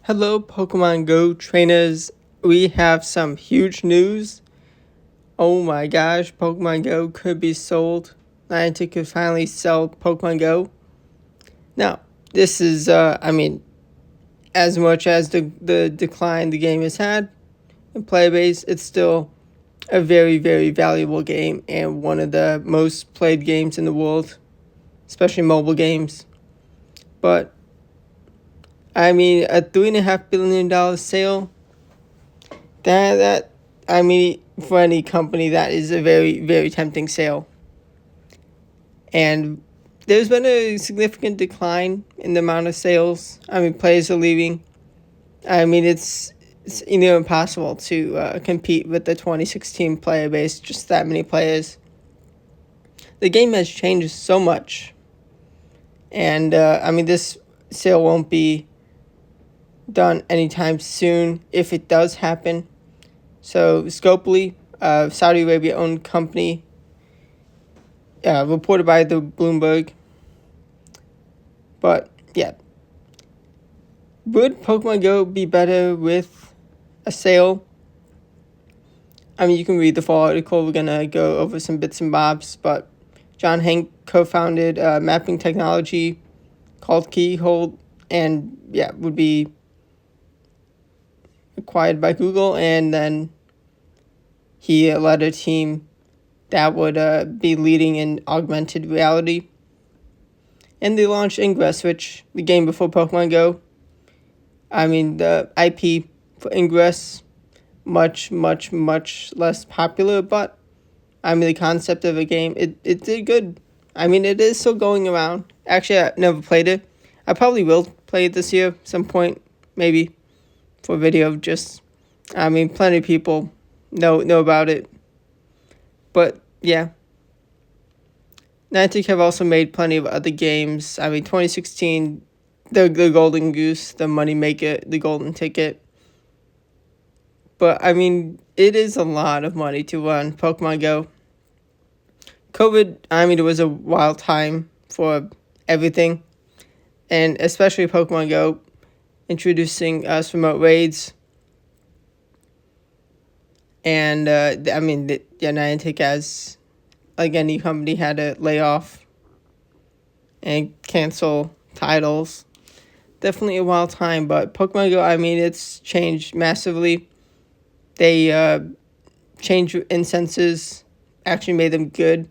Hello, Pokemon Go trainers. We have some huge news. Oh my gosh, Pokemon Go could be sold. Niantic could finally sell Pokemon Go. Now, this is, as much as the decline the game has had in player base, it's still a very, very valuable game and one of the most played games in the world, especially mobile games. But a $3.5 billion sale. For any company, that is a very, very tempting sale. And there's been a significant decline in the amount of sales. Players are leaving. It's impossible to compete with the 2016 player base, just that many players. The game has changed so much. And, this sale won't be done anytime soon if it does happen. So, Scopely, a Saudi Arabia-owned company, reported by the Bloomberg. But, yeah. Would Pokemon Go be better with a sale? You can read the full article. We're going to go over some bits and bobs. But John Hank co-founded a mapping technology called Keyhole and, would be acquired by Google. And then he led a team that would be leading in augmented reality. And they launched Ingress, which the game before Pokemon Go. The IP for Ingress, much, much, much less popular, but the concept of a game, it did good. It is still going around. Actually, I never played it. I probably will play it this year, some point, maybe, for a video. Plenty of people know about it. But, yeah. Niantic have also made plenty of other games. 2016, the Golden Goose, the Moneymaker, the Golden Ticket. But, it is a lot of money to run Pokemon Go. COVID, it was a wild time for everything. And especially Pokemon Go, introducing us remote raids. And, Niantic, as like any company, had to lay off and cancel titles. Definitely a wild time, but Pokemon Go, it's changed massively. They changed incenses, actually made them good.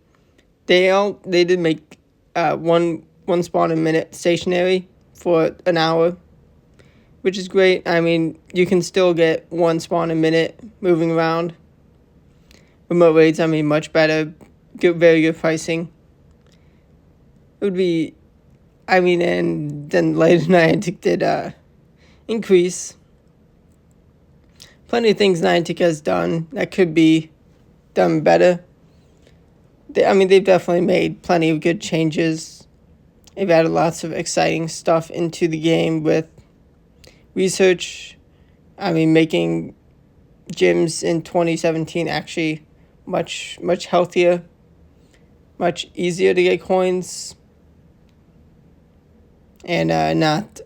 They did make one spawn a minute stationary for an hour, which is great. You can still get one spawn a minute moving around. Remote raids, much better. Good, very good pricing. It would be, and then later Niantic did increase. Plenty of things Niantic has done that could be done better. They've definitely made plenty of good changes. They've added lots of exciting stuff into the game with research. Making gyms in 2017 actually much, much healthier, much easier to get coins, and not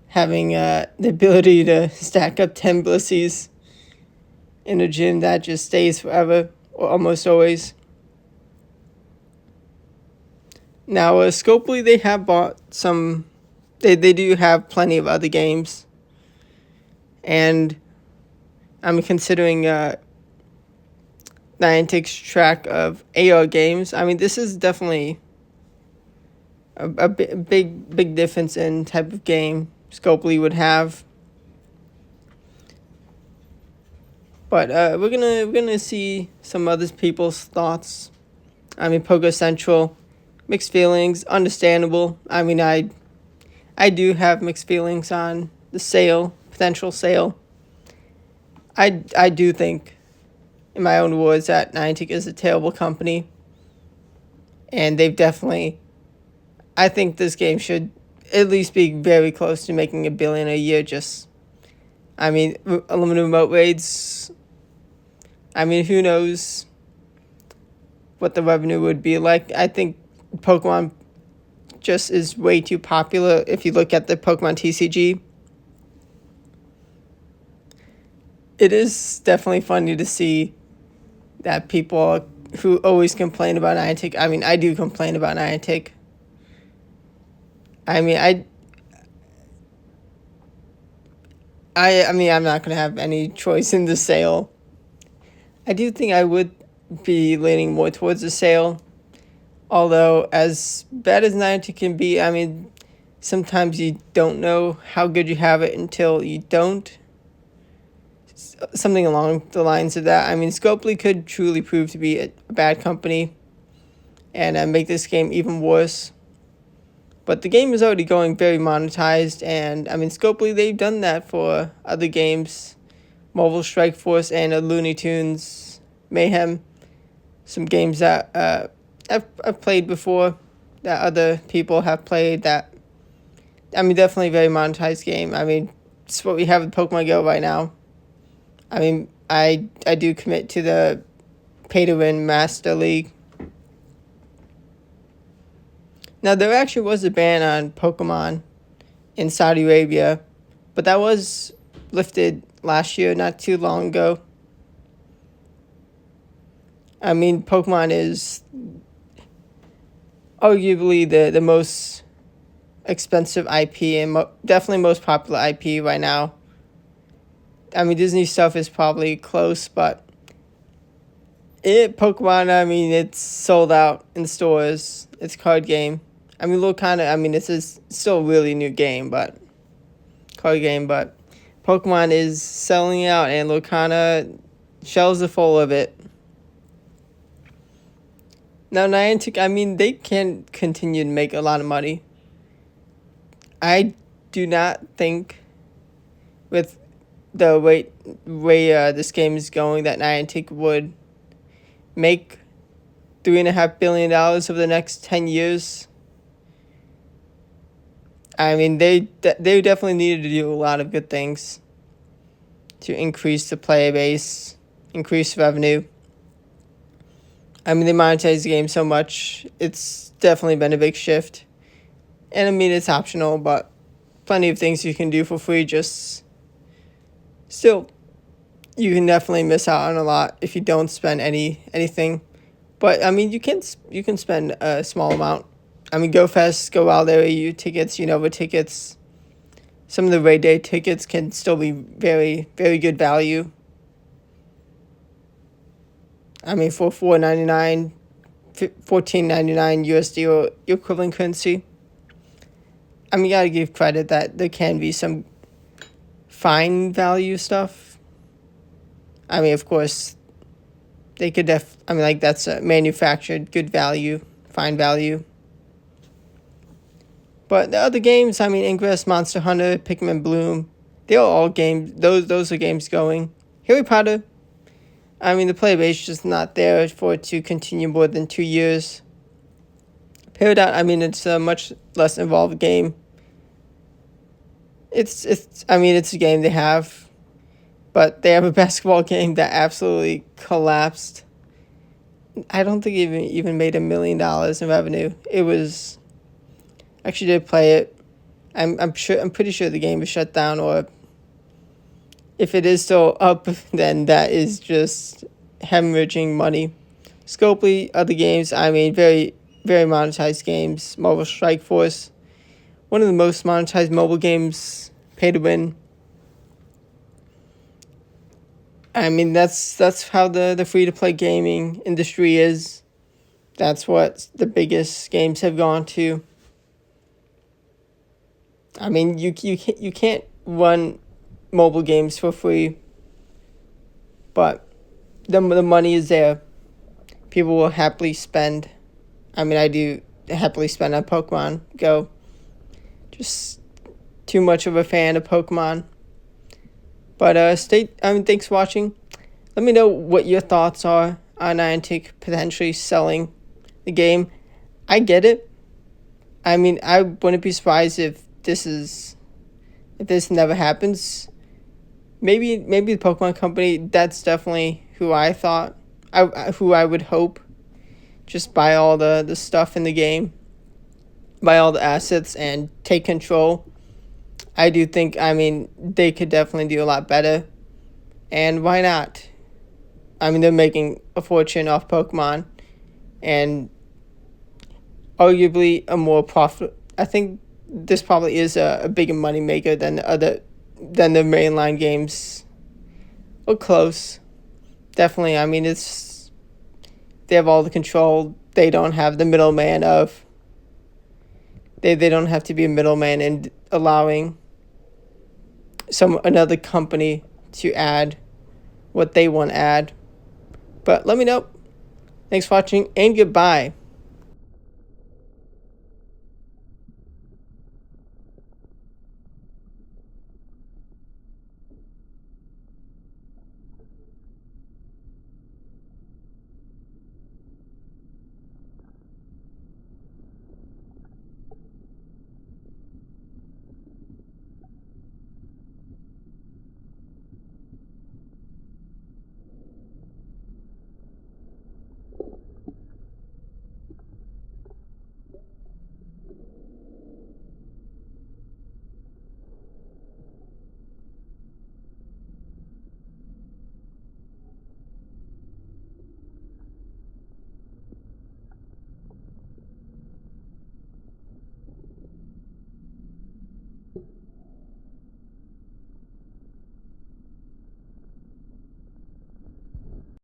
having the ability to stack up 10 Blissies in a gym that just stays forever, or almost always. Now, Scopely, they have bought some. They do have plenty of other games. And I'm considering Niantic's track of AR games. This is definitely a big difference in type of game Scopely would have. But we're gonna see some other people's thoughts. Pogo Central, mixed feelings, understandable. I do have mixed feelings on the potential sale. I do think, in my own words, that Niantic is a terrible company. And they've definitely, I think this game should at least be very close to making $1 billion a year. Unlimited remote raids. Who knows what the revenue would be like. I think Pokemon just is way too popular if you look at the Pokemon TCG. it is definitely funny to see that people who always complain about Niantic. I mean, I do complain about Niantic. I mean, I mean, I'm not gonna have any choice in the sale. I do think I would be leaning more towards the sale. Although, as bad as Niantic can be, I mean, sometimes you don't know how good you have it until you don't. Something along the lines of that. I mean, Scopely could truly prove to be a bad company and make this game even worse. But the game is already going very monetized, and I mean, Scopely, they've done that for other games. Marvel Strike Force and Looney Tunes Mayhem. Some games that I've played before, that other people have played, that, I mean, definitely very monetized game. I mean, it's what we have with Pokemon Go right now. I mean, I do commit to the pay-to-win Master League. Now, there actually was a ban on Pokemon in Saudi Arabia, but that was lifted last year, not too long ago. I mean, Pokemon is arguably the most expensive IP and definitely most popular IP right now. I mean, Disney stuff is probably close, but Pokemon, I mean, it's sold out in stores. It's a card game. I mean, I mean, this is still a really new game, but card game, but Pokemon is selling out, and Lorcana shelves are full of it. Now, Niantic, I mean, they can continue to make a lot of money. I do not think, with the way this game is going, that Niantic would make $3.5 billion over the next 10 years. I mean, they definitely needed to do a lot of good things to increase the player base, increase revenue. I mean, they monetize the game so much. It's definitely been a big shift. And I mean, it's optional, but plenty of things you can do for free. Just still, you can definitely miss out on a lot if you don't spend anything. But I mean, you can spend a small amount. I mean, Go Fest, Go Wild Area tickets, Unova tickets. Some of the Raid Day tickets can still be very, very good value. I mean, for $4.99, $14.99 USD or your equivalent currency. I mean, you gotta give credit that there can be some fine value stuff. I mean, of course, they could I mean, like, that's a manufactured good value, fine value. But the other games, I mean, Ingress, Monster Hunter, Pikmin Bloom, they're all games. Those are games going. Harry Potter, I mean, the player base is just not there for it to continue more than 2 years. Peridot, I mean, it's a much less involved game. I mean, it's a game they have, but they have a basketball game that absolutely collapsed. I don't think it even made $1 million in revenue. It was, actually did play it. I'm pretty sure the game is shut down, or if it is still up, then that is just hemorrhaging money. Scopely, other games, I mean, very, very monetized games. Marvel Strike Force, one of the most monetized mobile games, pay to win. I mean, that's how the free-to-play gaming industry is. That's what the biggest games have gone to. I mean, you can't run mobile games for free, but the money is there. People will happily spend. I mean, I do happily spend on Pokemon Go. Just too much of a fan of Pokemon. But thanks for watching. Let me know what your thoughts are on Niantic potentially selling the game. I get it. I mean, I wouldn't be surprised if this never happens. Maybe the Pokemon Company, that's definitely who I thought, who I would hope, just buy all the stuff in the game, buy all the assets and take control. I do think, I mean, they could definitely do a lot better. And why not? I mean, they're making a fortune off Pokemon, and arguably a more profit. I think this probably is a bigger money maker than the mainline games. Or close. Definitely. I mean, they have all the control. They don't have the middleman of. They don't have to be a middleman in allowing another company to add what they want to add. But let me know. Thanks for watching, and goodbye.